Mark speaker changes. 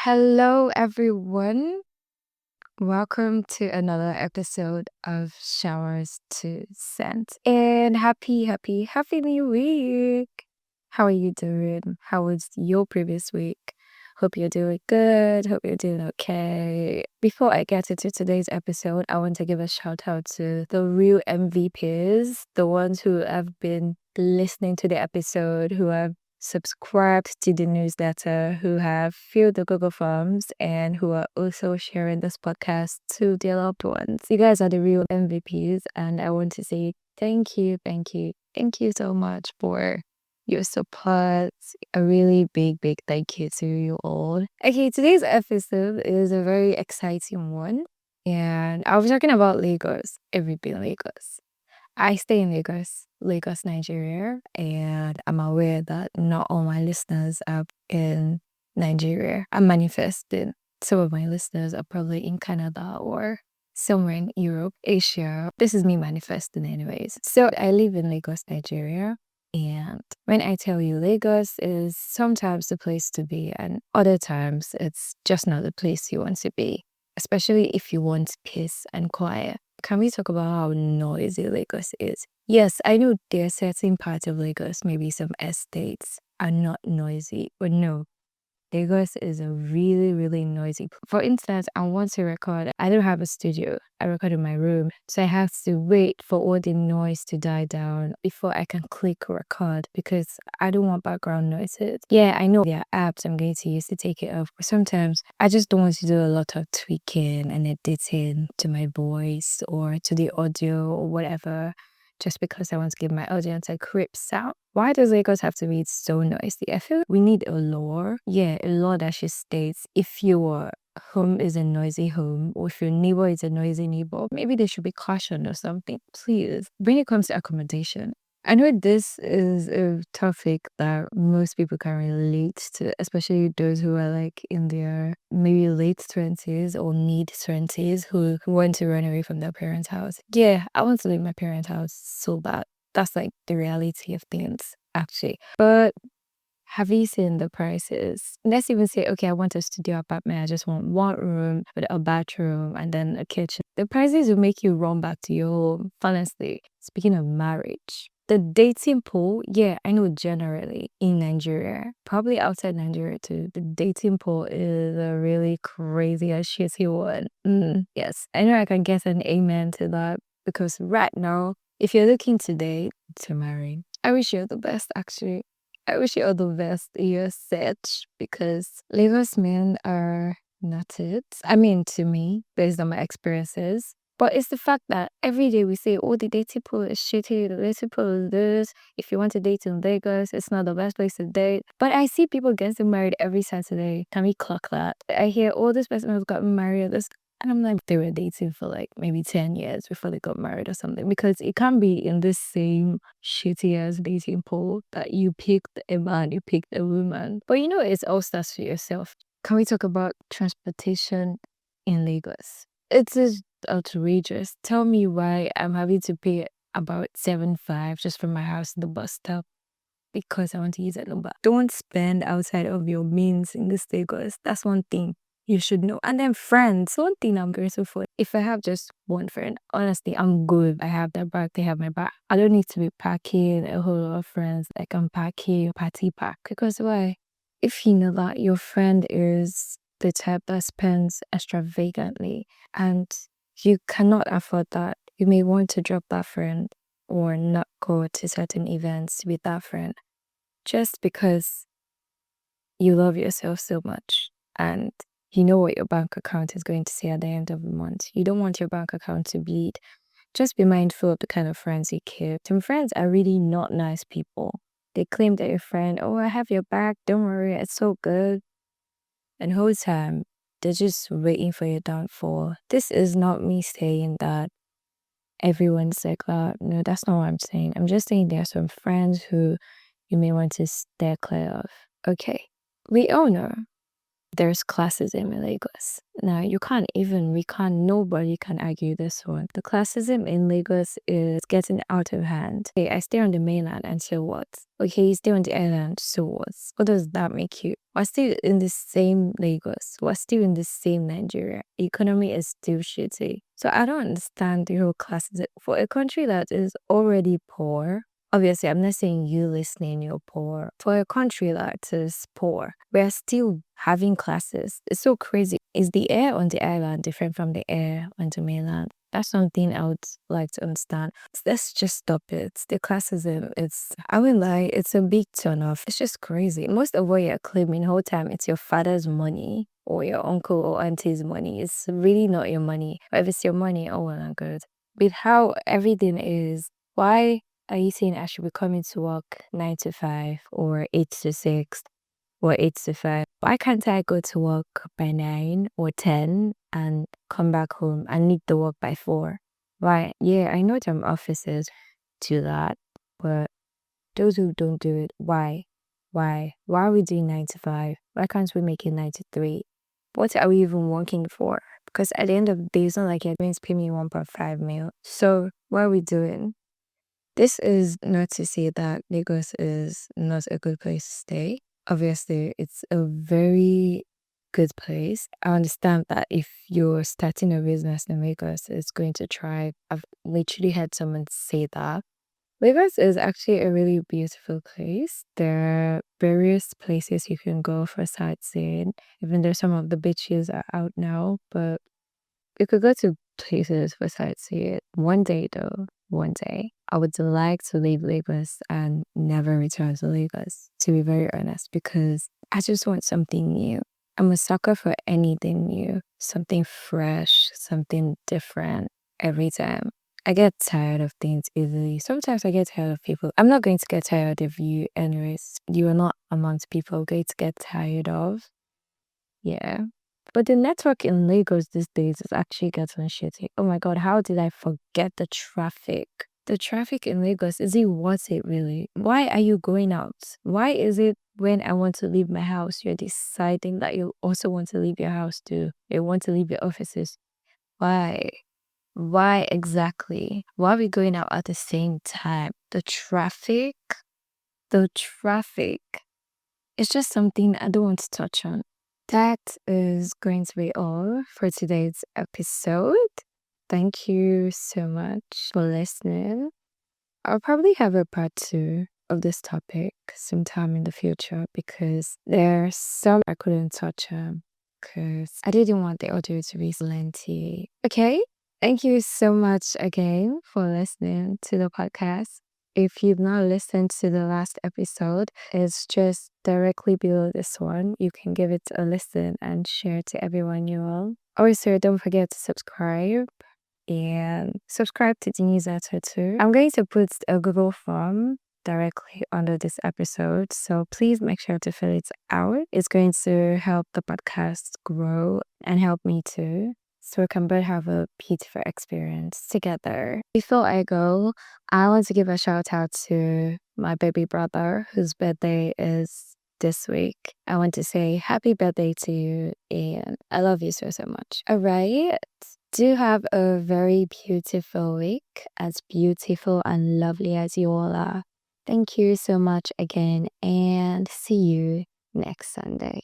Speaker 1: Hello, everyone. Welcome to another episode of Showers to Scent. And happy new week. How are you doing? How was your previous week? Hope you're doing good. Hope you're doing okay. Before I get into today's episode, I want to give a shout out to the real MVPs, the ones who have been listening to the episode, who have subscribed to the newsletter, who have filled the Google Forms, and who are also sharing this podcast to their loved ones. You guys are the real MVPs, and I want to say thank you so much for your support. A really big thank you to you all. Okay, today's episode is a very exciting one, and I'll be talking about Lagos, everything Lagos. I stay in Lagos, Nigeria, and I'm aware that not all my listeners are in Nigeria. I'm manifesting. Some of my listeners are probably in Canada or somewhere in Europe, Asia. This is me manifesting, anyways. So I live in Lagos, Nigeria. And when I tell you Lagos is sometimes the place to be, and other times it's just not the place you want to be, especially if you want peace and quiet. Can we talk about how noisy Lagos is? Yes, I know there are certain parts of Lagos, maybe some estates, are not noisy, but no, Lagos is a really noisy. For instance, I want to record. I don't have a studio. I record in my room. So I have to wait for all the noise to die down before I can click record because I don't want background noises. Yeah, I know there are apps I'm going to use to take it off, but sometimes I just don't want to do a lot of tweaking and editing to my voice or to the audio or whatever, just because I want to give my audience a crisp sound. Why does Lagos have to be so noisy? I feel we need a law. Yeah, a law that should state if your home is a noisy home or if your neighbor is a noisy neighbor, maybe there should be caution or something. Please. When it comes to accommodation, I know this is a topic that most people can relate to, especially those who are like in their maybe late 20s or mid 20s who want to run away from their parents' house. Yeah, I want to leave my parents' house so bad. That's like the reality of things, actually. But have you seen the prices? Let's even say, okay, I want a studio apartment. I just want one room with a bathroom and then a kitchen. The prices will make you run back to your home. Honestly, speaking of marriage, the dating pool, yeah, I know generally in Nigeria, probably outside Nigeria too, the dating pool is a really crazy and shitty one. Yes, I know I can get an amen to that because right now, if you're looking today to marry, I wish you the best actually. I wish you all the best in your search because Lagos men are not it. I mean, to me, based on my experiences. But it's the fact that every day we say, oh, the dating pool is shitty, the dating pool is this. If you want to date in Lagos, it's not the best place to date. But I see people getting married every Saturday. Can we clock that? I hear, oh, this person has gotten married. This and I'm like, they were dating for like maybe 10 years before they got married or something. Because it can't be in this same shitty ass dating pool that you picked a man, you picked a woman. But you know, it's all starts for yourself. Can we talk about transportation in Lagos? It is outrageous. Tell me why I'm having to pay about 7.5 just from my house to the bus stop because I want to use a number. Don't spend outside of your means in this Lagos. That's one thing you should know. And then friends, one thing I'm grateful for. If I have just one friend, honestly, I'm good. I have their back, they have my back. I don't need to be packing a whole lot of friends. Like I'm packing, party pack. Because why? If you know that your friend is the type that spends extravagantly and you cannot afford that, you may want to drop that friend or not go to certain events with that friend just because you love yourself so much and you know what your bank account is going to say at the end of the month. You don't want your bank account to bleed. Just be mindful of the kind of friends you keep. Some friends are really not nice people. They claim that your friend, oh, I have your back, don't worry, it's so good. And the whole time, they're just waiting for your downfall. This is not me saying that everyone's like that. No, that's not what I'm saying. I'm just saying there are some friends who you may want to steer clear of. Okay. We all know there's classism in Lagos. Now, nobody can argue this one. The classism in Lagos is getting out of hand. Okay, I stay on the mainland, and so what? Okay, you stay on the island, so what? What does that make you? We're still in the same Lagos. We're still in the same Nigeria. Economy is still shitty. So I don't understand the whole classism. For a country that is already poor, obviously, I'm not saying you listening, you're poor. For a country that is poor, we're still having classes. It's so crazy. Is the air on the island different from the air on the mainland? That's something I would like to understand. Let's just stop it. The classism, I won't lie, it's a big turn off. It's just crazy. Most of what you're claiming the whole time, it's your father's money or your uncle or auntie's money. It's really not your money. Or if it's your money, oh well and good. With how everything is, why are you saying I should be coming to work 9 to 5 or 8 to 6 or 8 to 5? Why can't I go to work by 9 or 10 and come back home and leave the work by 4? Why? Yeah, I know some offices do that, but those who don't do it, why? Why? Why are we doing 9 to 5? Why can't we make it 9 to 3? What are we even working for? Because at the end of the day, it's not like you're going to pay me 1.5 mil. So what are we doing? This is not to say that Lagos is not a good place to stay. Obviously, it's a very good place. I understand that if you're starting a business in Lagos, it's going to thrive. I've literally had someone say that. Lagos is actually a really beautiful place. There are various places you can go for sightseeing. Even though some of the beaches are out now, but you could go to places for sightseeing. One day, though, one day, I would like to leave Lagos and never return to Lagos, to be very honest, because I just want something new. I'm a sucker for anything new, something fresh, something different every time. I get tired of things easily. Sometimes I get tired of people. I'm not going to get tired of you anyways. You are not amongst people I'm going to get tired of. Yeah. But the network in Lagos these days is actually getting shitty. Oh my god, how did I forget the traffic? The traffic in Lagos, is it worth it really? Why are you going out? Why is it when I want to leave my house, you're deciding that you also want to leave your house too? You want to leave your offices? Why? Why exactly? Why are we going out at the same time? The traffic? The traffic. It's just something I don't want to touch on. That is going to be all for today's episode. Thank you so much for listening. I'll probably have a part 2 of this topic sometime in the future because there's some I couldn't touch on because I didn't want the audio to be lengthy. Okay? Thank you so much again for listening to the podcast. If you've not listened to the last episode, it's just directly below this one. You can give it a listen and share to everyone you know. Also, don't forget to subscribe and subscribe to the newsletter too. I'm going to put a Google form directly under this episode, so please make sure to fill it out. It's going to help the podcast grow and help me too, so we can both have a beautiful experience together. Before I go, I want to give a shout out to my baby brother whose birthday is this week. I want to say happy birthday to you and I love you so much. All right. Do have a very beautiful week, as beautiful and lovely as you all are. Thank you so much again and see you next Sunday.